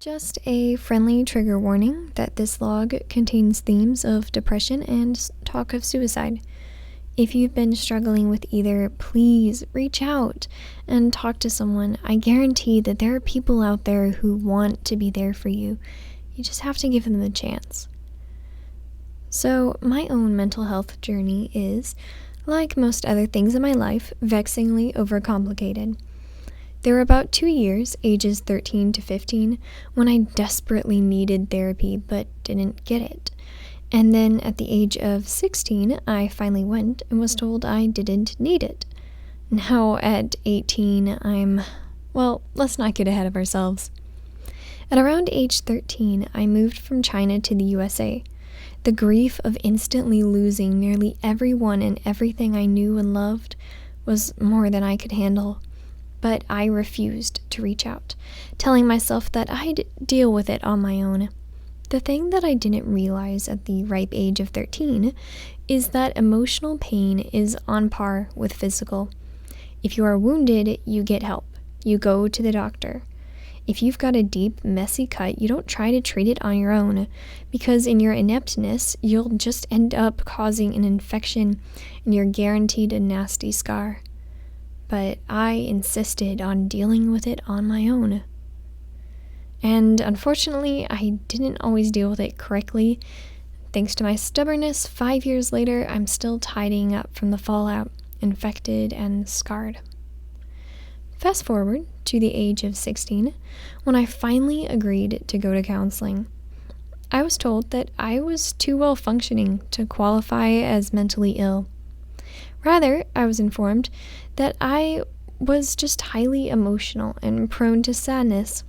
Just a friendly trigger warning that this log contains themes of depression and talk of suicide. If you've been struggling with either, please reach out and talk to someone. I guarantee that there are people out there who want to be there for you. You just have to give them the chance. So, my own mental health journey is, like most other things in my life, vexingly overcomplicated. There were about 2 years, ages 13 to 15, when I desperately needed therapy but didn't get it. And then at the age of 16, I finally went and was told I didn't need it. Now at 18, let's not get ahead of ourselves. At around age 13, I moved from China to the USA. The grief of instantly losing nearly everyone and everything I knew and loved was more than I could handle. But I refused to reach out, telling myself that I'd deal with it on my own. The thing that I didn't realize at the ripe age of 13 is that emotional pain is on par with physical. If you are wounded, you get help. You go to the doctor. If you've got a deep, messy cut, you don't try to treat it on your own, because in your ineptness, you'll just end up causing an infection and you're guaranteed a nasty scar. But I insisted on dealing with it on my own. And unfortunately, I didn't always deal with it correctly. Thanks to my stubbornness, 5 years later, I'm still tidying up from the fallout, infected and scarred. Fast forward to the age of 16, when I finally agreed to go to counseling. I was told that I was too well functioning to qualify as mentally ill. Rather, I was informed that I was just highly emotional and prone to sadness.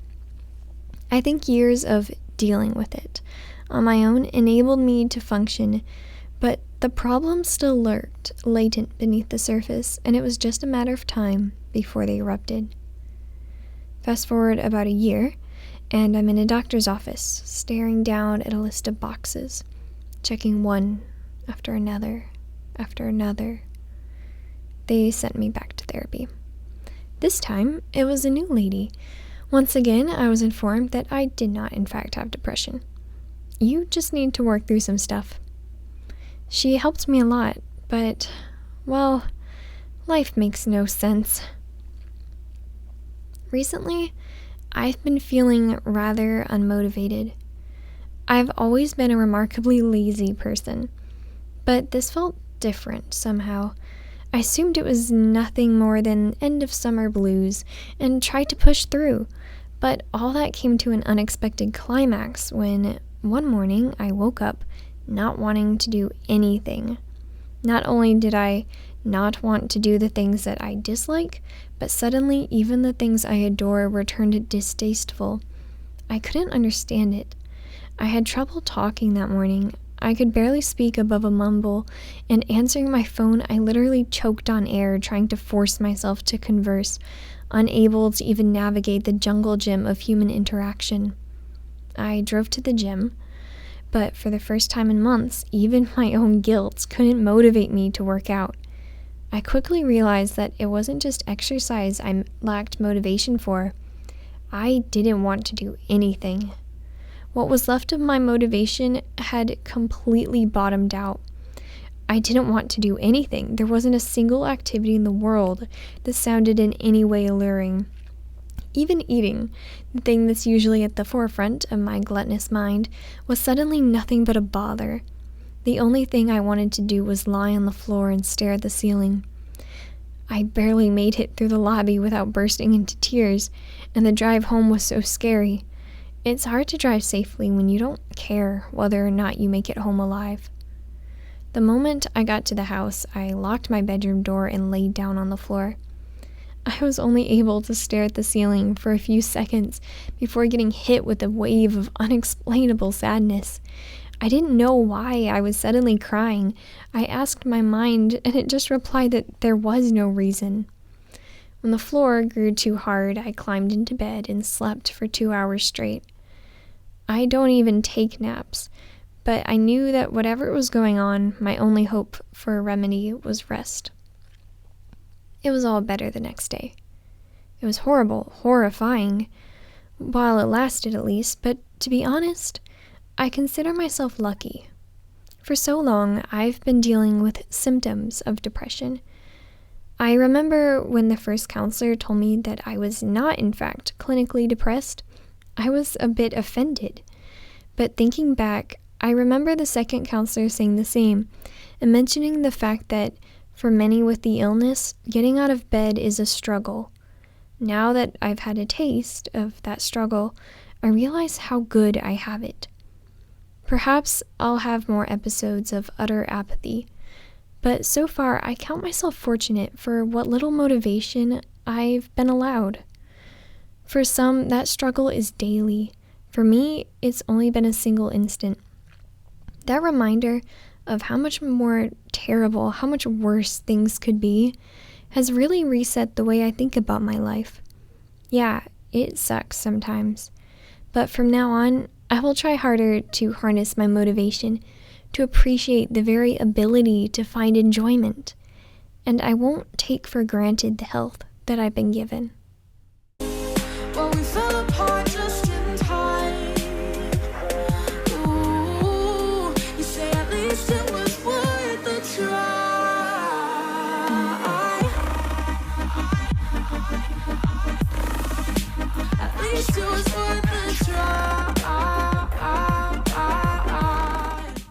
I think years of dealing with it on my own enabled me to function, but the problem still lurked latent beneath the surface, and it was just a matter of time before they erupted. Fast forward about a year, and I'm in a doctor's office, staring down at a list of boxes, checking one after another after another. They sent me back to therapy. This time, it was a new lady. Once again, I was informed that I did not, in fact, have depression. You just need to work through some stuff. She helped me a lot, but, life makes no sense. Recently, I've been feeling rather unmotivated. I've always been a remarkably lazy person, but this felt different somehow. I assumed it was nothing more than end-of-summer blues and tried to push through, but all that came to an unexpected climax when one morning I woke up not wanting to do anything. Not only did I not want to do the things that I dislike, but suddenly even the things I adore were turned distasteful. I couldn't understand it. I had trouble talking that morning. I could barely speak above a mumble, and answering my phone, I literally choked on air trying to force myself to converse, unable to even navigate the jungle gym of human interaction. I drove to the gym, but for the first time in months, even my own guilt couldn't motivate me to work out. I quickly realized that it wasn't just exercise I lacked motivation for. I didn't want to do anything. What was left of my motivation had completely bottomed out. I didn't want to do anything. There wasn't a single activity in the world that sounded in any way alluring. Even eating, the thing that's usually at the forefront of my gluttonous mind, was suddenly nothing but a bother. The only thing I wanted to do was lie on the floor and stare at the ceiling. I barely made it through the lobby without bursting into tears, and the drive home was so scary. It's hard to drive safely when you don't care whether or not you make it home alive. The moment I got to the house, I locked my bedroom door and laid down on the floor. I was only able to stare at the ceiling for a few seconds before getting hit with a wave of unexplainable sadness. I didn't know why I was suddenly crying. I asked my mind, and it just replied that there was no reason. When the floor grew too hard, I climbed into bed and slept for 2 hours straight. I don't even take naps, but I knew that whatever was going on, my only hope for a remedy was rest. It was all better the next day. It was horrible, horrifying. while it lasted at least, but to be honest, I consider myself lucky. For so long, I've been dealing with symptoms of depression. I remember when the first counselor told me that I was not, in fact, clinically depressed, I was a bit offended. But thinking back, I remember the second counselor saying the same, and mentioning the fact that for many with the illness, getting out of bed is a struggle. Now that I've had a taste of that struggle, I realize how good I have it. Perhaps I'll have more episodes of utter apathy, but so far I count myself fortunate for what little motivation I've been allowed. For some, that struggle is daily. For me, it's only been a single instant. That reminder of how much more terrible, how much worse things could be, has really reset the way I think about my life. Yeah, it sucks sometimes, but from now on, I will try harder to harness my motivation, to appreciate the very ability to find enjoyment, and I won't take for granted the health that I've been given. Well, we fell apart just in time. Ooh, you say at least it was worth the try. At least it was